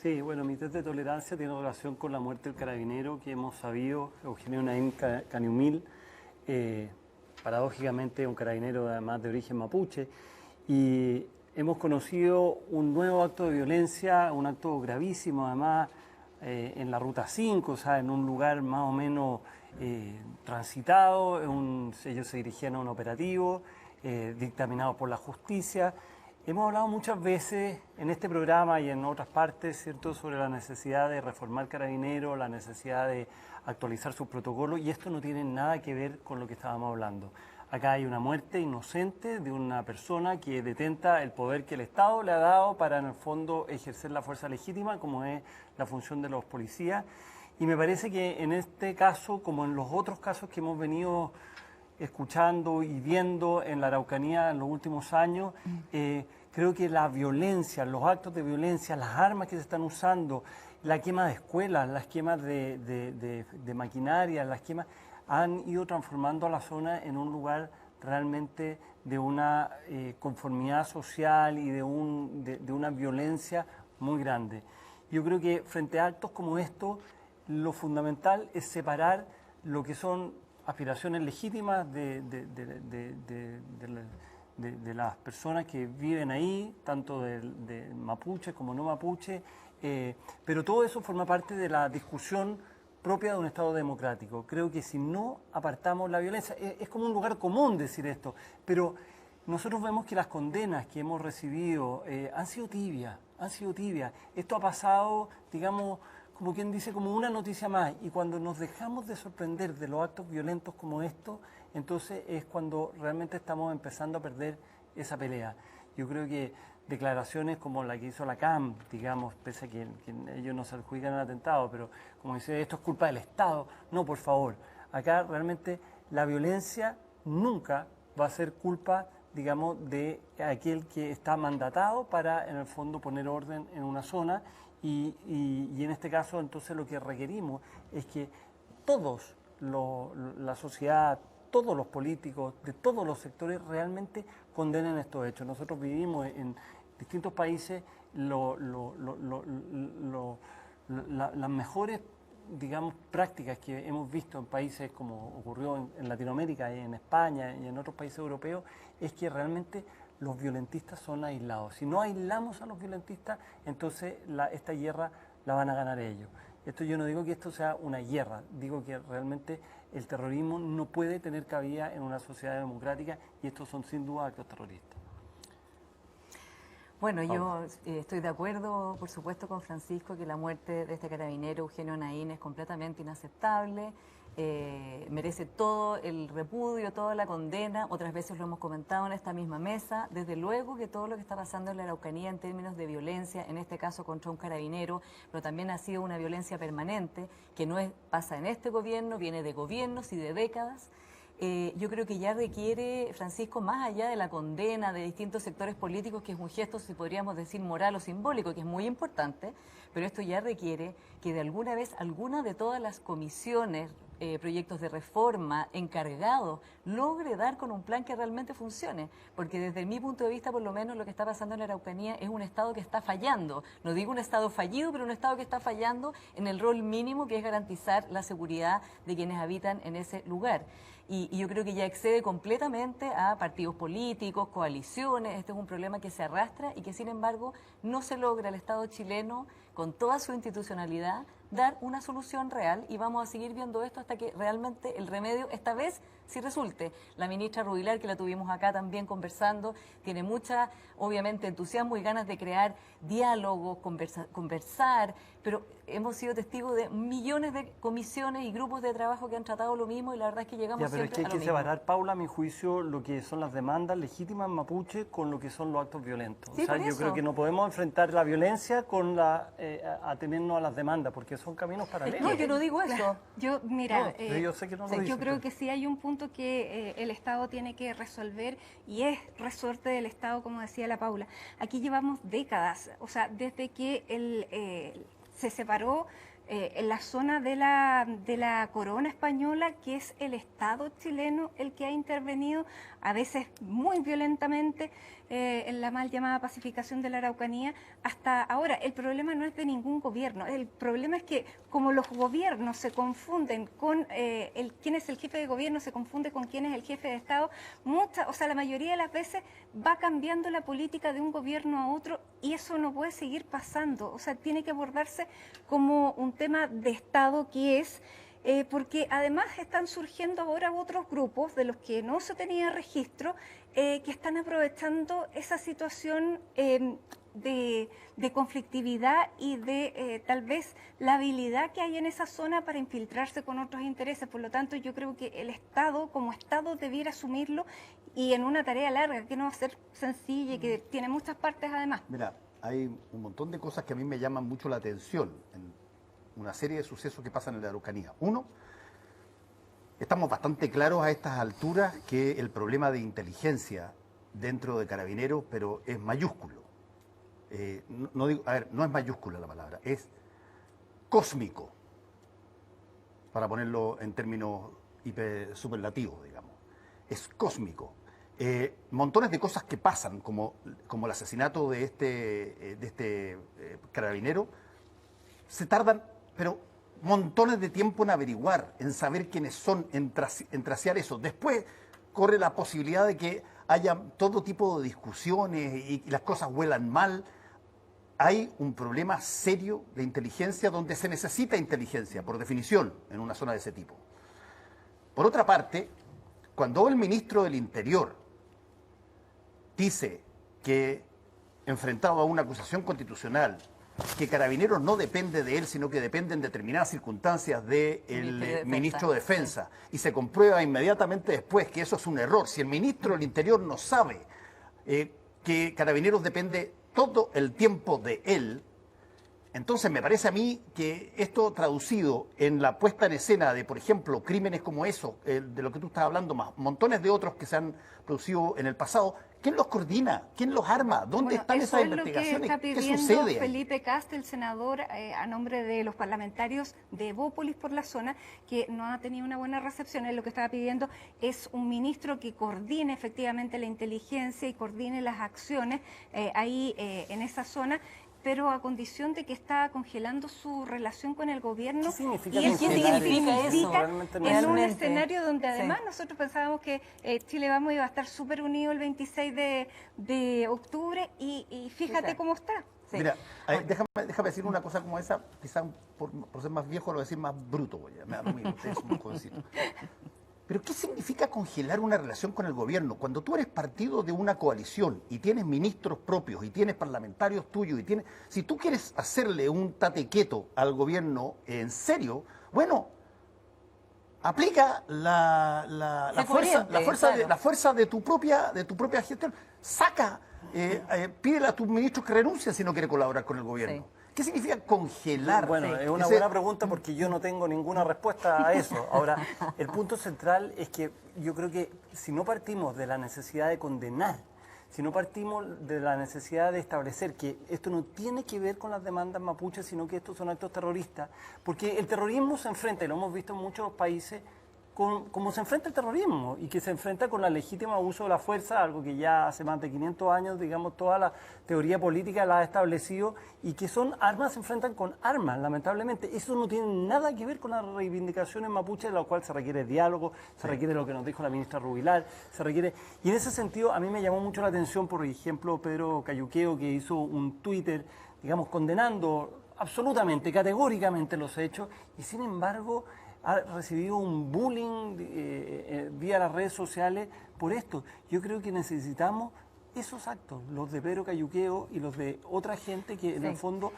Sí, bueno, mi test de tolerancia tiene relación con la muerte del carabinero que hemos sabido, Eugenio Naín Caniumil, paradójicamente un carabinero además de origen mapuche, y hemos conocido un nuevo acto de violencia, un acto gravísimo además en la Ruta 5, o sea, en un lugar más o menos transitado, ellos se dirigían a un operativo dictaminado por la justicia. Hemos hablado muchas veces en este programa y en otras partes, ¿cierto?, sobre la necesidad de reformar Carabineros, la necesidad de actualizar sus protocolos, y esto no tiene nada que ver con lo que estábamos hablando. Acá hay una muerte inocente de una persona que detenta el poder que el Estado le ha dado para, en el fondo, ejercer la fuerza legítima, como es la función de los policías. Y me parece que en este caso, como en los otros casos que hemos venido escuchando y viendo en la Araucanía en los últimos años, creo que la violencia, los actos de violencia, las armas que se están usando, la quema de escuelas, las quemas de maquinaria, las quemas, han ido transformando a la zona en un lugar realmente de una conformidad social y de una violencia muy grande. Yo creo que frente a actos como estos, lo fundamental es separar lo que son aspiraciones legítimas de las personas que viven ahí, tanto de mapuche como no mapuche, pero todo eso forma parte de la discusión propia de un Estado democrático. Creo que si no apartamos la violencia, es como un lugar común decir esto, pero nosotros vemos que las condenas que hemos recibido han sido tibias, han sido tibias. Esto ha pasado, digamos, como quien dice, como una noticia más, y cuando nos dejamos de sorprender de los actos violentos como estos, entonces es cuando realmente estamos empezando a perder esa pelea. Yo creo que declaraciones como la que hizo la CAM, digamos, pese a que ellos no se adjudican el atentado, pero como dice, esto es culpa del Estado. No, por favor, acá realmente la violencia nunca va a ser culpa, digamos, de aquel que está mandatado para, en el fondo, poner orden en una zona. Y en este caso, entonces, lo que requerimos es que todos, la sociedad, todos los políticos, de todos los sectores, realmente condenen estos hechos. Nosotros vivimos en distintos países las mejores, digamos, prácticas que hemos visto en países como ocurrió en Latinoamérica, en España y en otros países europeos, es que realmente los violentistas son aislados. Si no aislamos a los violentistas, entonces esta guerra la van a ganar ellos. Esto yo no digo que esto sea una guerra, digo que realmente el terrorismo no puede tener cabida en una sociedad democrática y estos son sin duda actos terroristas. Bueno, yo estoy de acuerdo, por supuesto, con Francisco, que la muerte de este carabinero, Eugenio Naín, es completamente inaceptable. Merece todo el repudio, toda la condena. Otras veces lo hemos comentado en esta misma mesa. Desde luego que todo lo que está pasando en la Araucanía en términos de violencia, en este caso contra un carabinero, pero también ha sido una violencia permanente, que no pasa en este gobierno, viene de gobiernos y de décadas. Yo creo que ya requiere, Francisco, más allá de la condena de distintos sectores políticos, que es un gesto, si podríamos decir, moral o simbólico, que es muy importante, pero esto ya requiere que de alguna vez alguna de todas las comisiones, proyectos de reforma encargados, logre dar con un plan que realmente funcione, porque desde mi punto de vista, por lo menos, lo que está pasando en la Araucanía es un Estado que está fallando. No digo un Estado fallido, pero un Estado que está fallando en el rol mínimo, que es garantizar la seguridad de quienes habitan en ese lugar. Y yo creo que ya excede completamente a partidos políticos, coaliciones. Este es un problema que se arrastra y que, sin embargo, no se logra el Estado chileno, con toda su institucionalidad, dar una solución real, y vamos a seguir viendo esto hasta que realmente el remedio, esta vez, sí resulte. La ministra Rubilar, que la tuvimos acá también conversando, tiene mucha, obviamente, entusiasmo y ganas de crear diálogos, conversar, pero hemos sido testigos de millones de comisiones y grupos de trabajo que han tratado lo mismo, y la verdad es que llegamos pero siempre es que hay a lo que mismo. separar, Paula, a mi juicio, lo que son las demandas legítimas mapuche con lo que son los actos violentos. Sí, o sea, yo creo que no podemos enfrentar la violencia con atenernos a las demandas, porque son caminos paralelos. No, yo no digo eso. Yo, mira, yo sé que no lo yo dicen, creo pero que sí hay un punto que el Estado tiene que resolver, y es resorte del Estado, como decía la Paula. Aquí llevamos décadas, o sea, desde que se separó en la zona de la corona española, que es el Estado chileno el que ha intervenido, a veces muy violentamente, en la mal llamada pacificación de la Araucanía. Hasta ahora, el problema no es de ningún gobierno, el problema es que como los gobiernos se confunden con quién es el jefe de gobierno, se confunde con quién es el jefe de Estado, la mayoría de las veces va cambiando la política de un gobierno a otro y eso no puede seguir pasando. O sea, tiene que abordarse como un tema de Estado que es... porque además están surgiendo ahora otros grupos de los que no se tenía registro que están aprovechando esa situación de conflictividad y de tal vez la habilidad que hay en esa zona para infiltrarse con otros intereses. Por lo tanto, yo creo que el Estado, como Estado, debiera asumirlo y en una tarea larga, que no va a ser sencilla y que tiene muchas partes además. Mira, hay un montón de cosas que a mí me llaman mucho la atención en una serie de sucesos que pasan en la Araucanía. Uno, estamos bastante claros a estas alturas que el problema de inteligencia dentro de Carabineros, pero es mayúsculo. No es mayúscula la palabra, es cósmico, para ponerlo en términos superlativos, digamos. Es cósmico. Montones de cosas que pasan, como el asesinato de este carabinero, se tardan, pero montones de tiempo en averiguar, en saber quiénes son, en trasear eso. Después corre la posibilidad de que haya todo tipo de discusiones y las cosas huelan mal. Hay un problema serio de inteligencia donde se necesita inteligencia, por definición, en una zona de ese tipo. Por otra parte, cuando el ministro del Interior dice que, enfrentado a una acusación constitucional, que Carabineros no depende de él, sino que depende en determinadas circunstancias del ministro de Defensa, y se comprueba inmediatamente después que eso es un error. Si el ministro del Interior no sabe que Carabineros depende todo el tiempo de él, entonces me parece a mí que esto traducido en la puesta en escena de, por ejemplo, crímenes como eso, de lo que tú estás hablando, más montones de otros que se han producido en el pasado, ¿quién los coordina? ¿Quién los arma? ¿Dónde están esas investigaciones? ¿Qué sucede? Está pidiendo Felipe Kast, el senador, a nombre de los parlamentarios de Evópolis por la zona, que no ha tenido una buena recepción. Él lo que estaba pidiendo es un ministro que coordine efectivamente la inteligencia y coordine las acciones ahí en esa zona, pero a condición de que está congelando su relación con el gobierno. ¿Qué significa ¿Y qué significa eso? En un escenario donde además nosotros pensábamos que Chile Vamos iba a estar súper unido el 26 de octubre y fíjate cómo está. Sí. Mira, déjame decir una cosa como esa, quizás por ser más viejo lo voy a decir más bruto, me da lo mismo, ustedes son muy jovencitos. Pero ¿qué significa congelar una relación con el gobierno? Cuando tú eres partido de una coalición y tienes ministros propios y tienes parlamentarios tuyos si tú quieres hacerle un tate quieto al gobierno en serio, bueno, aplica la fuerza de tu propia gestión. Pídele a tus ministros que renuncien si no quiere colaborar con el gobierno. Sí. ¿Qué significa congelar? Bueno, es una buena pregunta porque yo no tengo ninguna respuesta a eso. Ahora, el punto central es que yo creo que si no partimos de la necesidad de condenar, si no partimos de la necesidad de establecer que esto no tiene que ver con las demandas mapuches, sino que estos son actos terroristas, porque el terrorismo se enfrenta, y lo hemos visto en muchos países, como se enfrenta el terrorismo y que se enfrenta con la legítima uso de la fuerza, algo que ya hace más de 500 años, digamos, toda la teoría política la ha establecido, y que son armas, se enfrentan con armas, lamentablemente. Eso no tiene nada que ver con las reivindicaciones mapuches, de la cual se requiere diálogo, se requiere lo que nos dijo la ministra Rubilar, se requiere... Y en ese sentido, a mí me llamó mucho la atención, por ejemplo, Pedro Cayuqueo, que hizo un Twitter, digamos, condenando absolutamente, categóricamente los hechos, y sin embargo ha recibido un bullying vía las redes sociales por esto. Yo creo que necesitamos esos actos, los de Pedro Cayuqueo y los de otra gente que en el fondo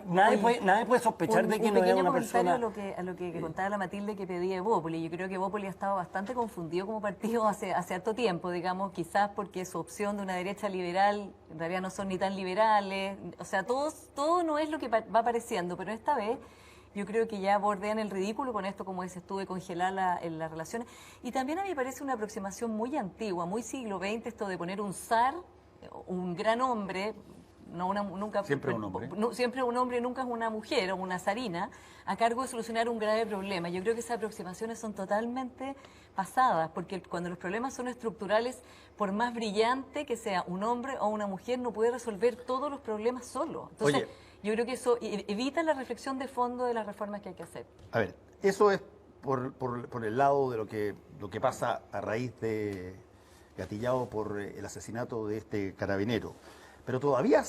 nadie puede sospechar de que no es una persona... Un pequeño comentario a lo que contaba la Matilde que pedía Evópolis. Yo creo que Evópolis ha estado bastante confundido como partido hace harto tiempo, digamos, quizás porque su opción de una derecha liberal en realidad no son ni tan liberales, o sea, todo no es lo que va apareciendo, pero esta vez yo creo que ya bordean el ridículo con esto, como dices tú, de congelar las relaciones. Y también a mí me parece una aproximación muy antigua, muy siglo XX, esto de poner un zar, un gran hombre, nunca, Siempre un hombre. Siempre un hombre, nunca es una mujer o una zarina, a cargo de solucionar un grave problema. Yo creo que esas aproximaciones son totalmente pasadas, porque cuando los problemas son estructurales, por más brillante que sea un hombre o una mujer, no puede resolver todos los problemas solo. Entonces, Oye, yo creo que eso evita la reflexión de fondo de las reformas que hay que hacer. a ver, eso es por el lado de lo que pasa a raíz de gatillado por el asesinato de este carabinero. Pero todavía